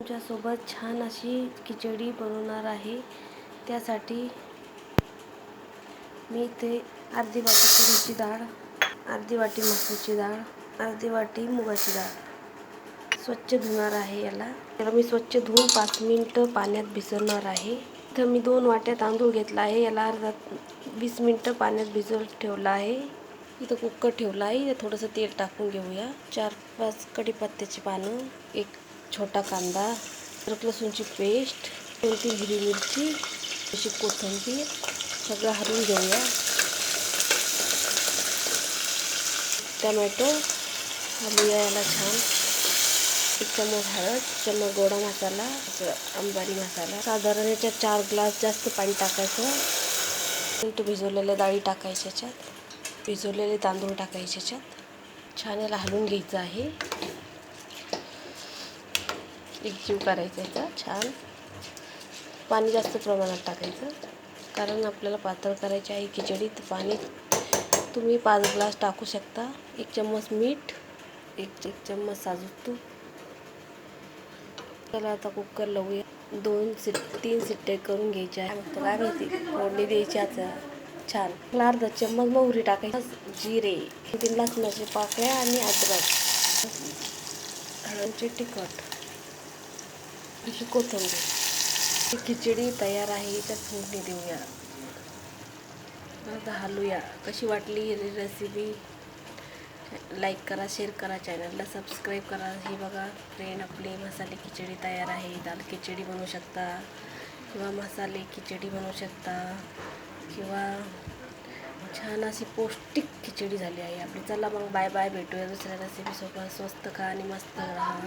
तुमच्यासोबत छान अशी खिचडी बनवणार आहे। त्यासाठी मी इथे अर्धी वाटी तुरीची डाळ, अर्धी वाटी मसूरची डाळ, अर्धी वाटी मुगाची डाळ स्वच्छ धुणार आहे। याला मी स्वच्छ धुवून 5 मिनिटं पाण्यात भिजवणार आहे। इथं मी 2 वाट्या तांदूळ घेतला आहे। याला अर्धा 20 मिनिटं पाण्यात भिजवत ठेवला आहे। इथं कुकर ठेवला आहे। इथं थोडंसं तेल टाकून घेऊया। 4-5 कढीपत्त्याची पानं, एक छोटा कांदा, अद्रक लसूणची पेस्ट, 2-3 हिरवी मिरची, अशी कोथिंबीर सगळं हलवून घेऊया। टमॅटो हलवूया याला छान। 1 चमच हळद, चमच गोडा मसाला, अंबारी मसाला, साधारण याच्यात 4 ग्लास जास्त पाणी टाकायचं। भिजवलेल्या डाळी टाकायच्या याच्यात, भिजवलेले तांदूळ टाकायचे याच्यात, छान याला हलवून घ्यायचं आहे। एकजीव करायचं याचा छान। पाणी जास्त प्रमाणात टाकायचं कारण आपल्याला पातळ करायची आहे खिचडी। तर पाणी तुम्ही 5 ग्लास टाकू शकता। 1 चम्मच मीठ, 1 चम्मच साजूक तूप। त्याला आता कुकर लावूया। 2-3 शिट्टे करून घ्यायच्या आहे। मग काय माहिती फोडणी द्यायची आता छान। अर्धा चम्मच मोहरी टाकायची, जिरे, 3 लसणाच्या पाकळ्या आणि अद्रक, हळदचे तिखट, अशी कोथिंबीर। खिचडी तयार आहे। याच्यात फोडणी देऊया। आता हलवूया। कशी वाटली ही रेसिपी? लाईक करा, शेअर करा, चॅनलला सबस्क्राईब करा। हे बघा फ्रेंड, आपली मसाले खिचडी तयार आहे। दाल खिचडी बनवू शकता किंवा मसाले खिचडी बनवू शकता किंवा छान अशी पौष्टिक खिचडी झाली आहे आपली। चला मग बाय बाय, भेटूया दुसऱ्या रेसिपीसोबत। स्वस्त खा आणि मस्त राहा।